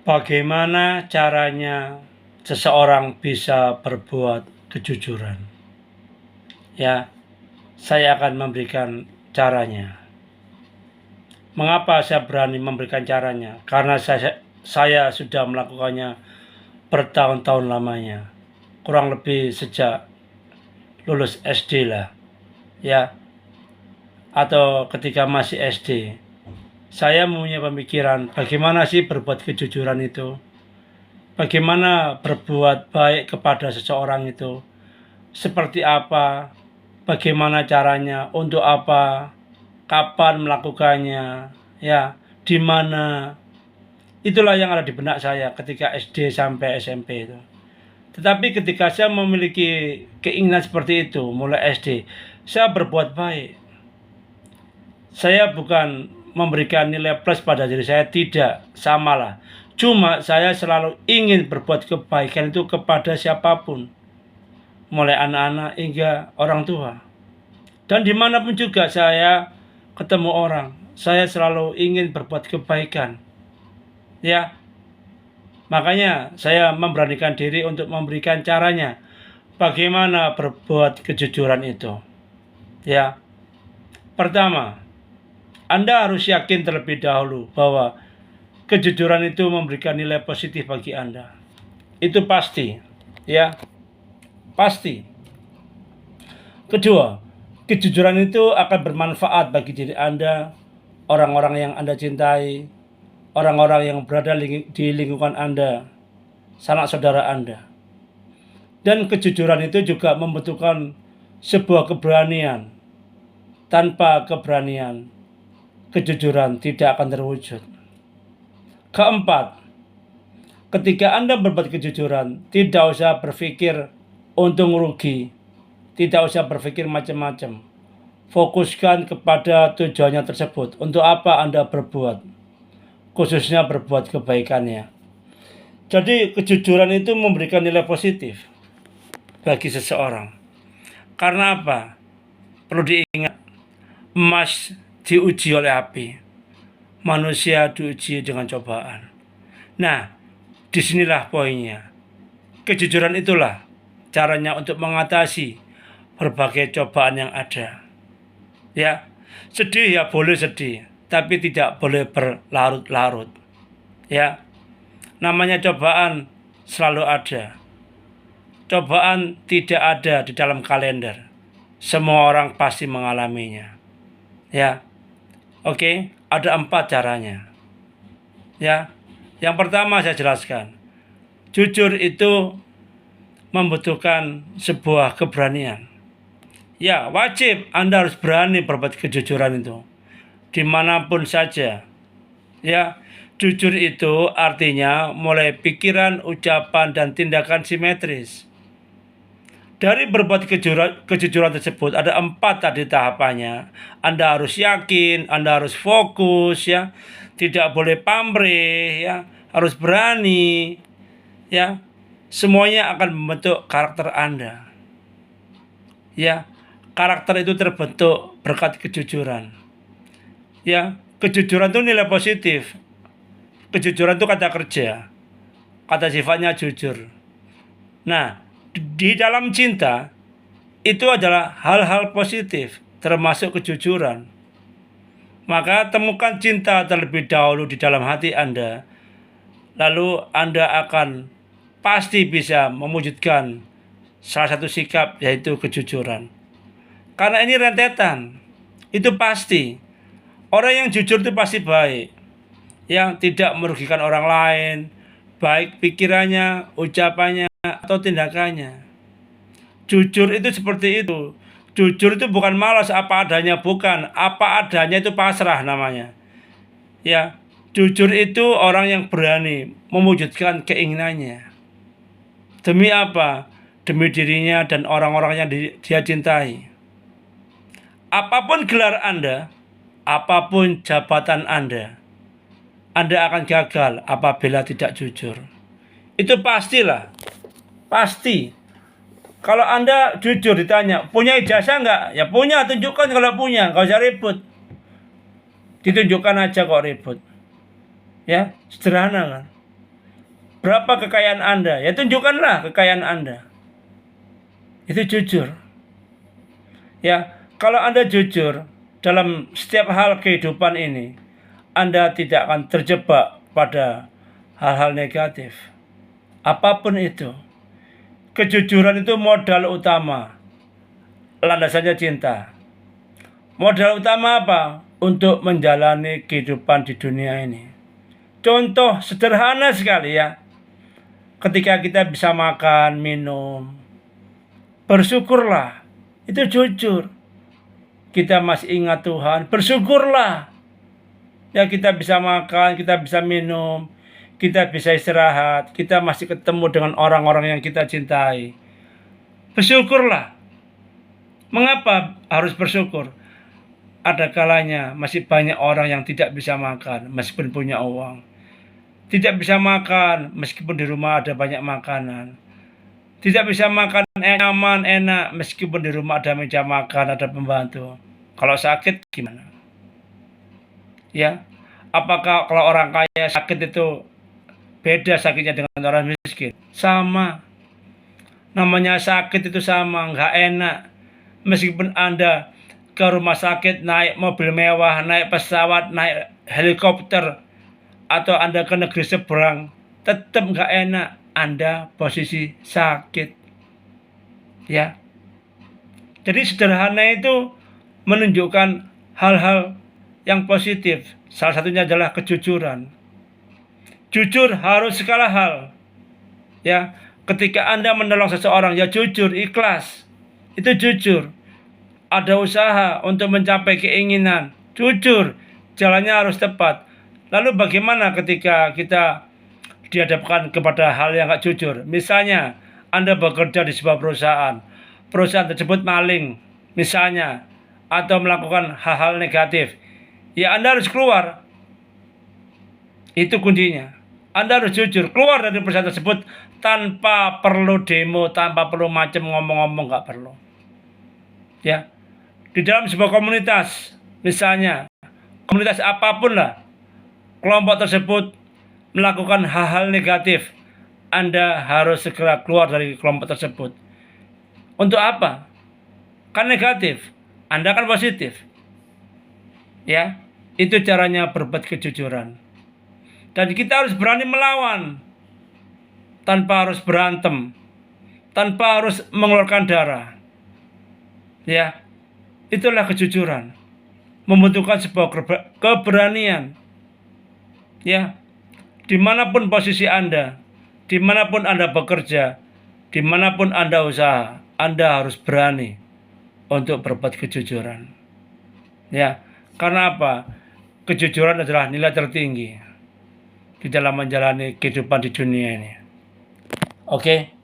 Bagaimana caranya seseorang bisa berbuat kejujuran? Ya, saya akan memberikan caranya. Mengapa saya berani memberikan caranya? Karena saya sudah melakukannya bertahun-tahun lamanya. Kurang lebih sejak lulus SD lah. Ya, atau ketika masih SD. Saya mempunyai pemikiran bagaimana sih berbuat kejujuran itu. Bagaimana berbuat baik kepada seseorang itu? Seperti apa? Bagaimana caranya? Untuk apa? Kapan melakukannya? Ya, di mana? Itulah yang ada di benak saya ketika SD sampai SMP itu. Tetapi ketika saya memiliki keinginan seperti itu, mulai SD, saya berbuat baik. Saya bukan memberikan nilai plus pada diri saya, tidak, samalah. Cuma saya selalu ingin berbuat kebaikan itu kepada siapapun, mulai anak-anak hingga orang tua. Dan dimanapun juga saya ketemu orang, saya selalu ingin berbuat kebaikan. Ya, makanya saya memberanikan diri untuk memberikan caranya. Bagaimana berbuat kejujuran itu? Ya, pertama, Anda harus yakin terlebih dahulu bahwa kejujuran itu memberikan nilai positif bagi Anda. Itu pasti, ya, pasti. Kedua, kejujuran itu akan bermanfaat bagi diri Anda, orang-orang yang Anda cintai, orang-orang yang berada di lingkungan Anda, sanak saudara Anda. Dan kejujuran itu juga membutuhkan sebuah keberanian. Tanpa keberanian, kejujuran tidak akan terwujud. Keempat, ketika Anda berbuat kejujuran, tidak usah berpikir untung rugi, tidak usah berpikir macam-macam. Fokuskan kepada tujuannya tersebut. Untuk apa Anda berbuat? Khususnya berbuat kebaikannya. Jadi kejujuran itu memberikan nilai positif bagi seseorang. Karena apa? Perlu diingat, emas diuji oleh api, manusia diuji dengan cobaan. Nah, disinilah poinnya. Kejujuran itulah caranya untuk mengatasi berbagai cobaan yang ada. Ya, sedih ya boleh sedih, tapi tidak boleh berlarut-larut. Ya, namanya cobaan selalu ada. Cobaan tidak ada di dalam kalender. Semua orang pasti mengalaminya. Ya, oke, ada 4 caranya. Ya, yang pertama saya jelaskan. Jujur itu membutuhkan sebuah keberanian. Ya, wajib Anda harus berani berbuat kejujuran itu. Dimanapun saja. Ya, jujur itu artinya mulai pikiran, ucapan, dan tindakan simetris. Dari berbuat kejujuran tersebut ada 4 tadi tahapannya. Anda harus yakin, Anda harus fokus, ya, tidak boleh pamrih, ya, harus berani, ya. Semuanya akan membentuk karakter Anda. Ya, karakter itu terbentuk berkat kejujuran. Ya, kejujuran itu nilai positif. Kejujuran itu kata kerja, kata sifatnya jujur. Nah, di dalam cinta itu adalah hal-hal positif, termasuk kejujuran. Maka temukan cinta terlebih dahulu di dalam hati Anda, lalu Anda akan pasti bisa mewujudkan salah satu sikap, yaitu kejujuran. Karena ini rentetan, itu pasti. Orang yang jujur itu pasti baik, yang tidak merugikan orang lain, baik pikirannya, ucapannya, atau tindakannya. Jujur itu seperti itu. Jujur itu bukan malas apa adanya, bukan. Apa adanya itu pasrah namanya. Ya, jujur itu orang yang berani mewujudkan keinginannya. Demi apa? Demi dirinya dan orang-orang yang dia cintai. Apapun gelar Anda, apapun jabatan Anda akan gagal apabila tidak jujur. Itu pastilah. Pasti. Kalau Anda jujur ditanya, punya ijazah enggak? Ya punya, tunjukkan kalau punya, enggak usah ribut. Ditunjukkan aja kok ribut. Ya, sederhana kan. Berapa kekayaan Anda? Ya tunjukkanlah kekayaan Anda. Itu jujur. Ya, kalau Anda jujur dalam setiap hal kehidupan ini, Anda tidak akan terjebak pada hal-hal negatif. Apapun itu. Kejujuran itu modal utama. Landasannya cinta. Modal utama apa? Untuk menjalani kehidupan di dunia ini. Contoh sederhana sekali ya. Ketika kita bisa makan, minum, bersyukurlah. Itu jujur. Kita masih ingat Tuhan, bersyukurlah. Ya, kita bisa makan, kita bisa minum, kita bisa istirahat, kita masih ketemu dengan orang-orang yang kita cintai. Bersyukurlah. Mengapa harus bersyukur? Ada kalanya masih banyak orang yang tidak bisa makan meskipun punya uang. Tidak bisa makan meskipun di rumah ada banyak makanan. Tidak bisa makan nyaman, enak meskipun di rumah ada meja makan, ada pembantu. Kalau sakit gimana? Ya, apakah kalau orang kaya sakit itu beda sakitnya dengan orang miskin? Sama. Namanya sakit itu sama, nggak enak. Meskipun Anda ke rumah sakit naik mobil mewah, naik pesawat, naik helikopter, atau Anda ke negeri seberang, tetap nggak enak. Anda posisi sakit. Ya. Jadi sederhana itu menunjukkan hal-hal yang positif. Salah satunya adalah kejujuran. Jujur harus segala hal. Ya, ketika Anda menolong seseorang, ya jujur, ikhlas. Itu jujur. Ada usaha untuk mencapai keinginan, jujur, jalannya harus tepat. Lalu bagaimana ketika kita dihadapkan kepada hal yang gak jujur? Misalnya, Anda bekerja di sebuah perusahaan, perusahaan tersebut maling, misalnya, atau melakukan hal-hal negatif, ya Anda harus keluar. Itu kuncinya. Anda harus jujur, keluar dari perusahaan tersebut tanpa perlu demo, tanpa perlu macam ngomong-ngomong, gak perlu. Ya, di dalam sebuah komunitas, misalnya komunitas apapun lah, kelompok tersebut melakukan hal-hal negatif, Anda harus segera keluar dari kelompok tersebut. Untuk apa? Kan negatif, Anda kan positif. Ya, itu caranya berbuat kejujuran. Dan kita harus berani melawan tanpa harus berantem, tanpa harus mengeluarkan darah. Ya, itulah kejujuran. Membutuhkan sebuah keberanian. Ya, dimanapun posisi Anda, dimanapun Anda bekerja, dimanapun Anda usaha, Anda harus berani untuk berbuat kejujuran. Ya, karena apa? Kejujuran adalah nilai tertinggi di dalam menjalani kehidupan di dunia ini. Oke.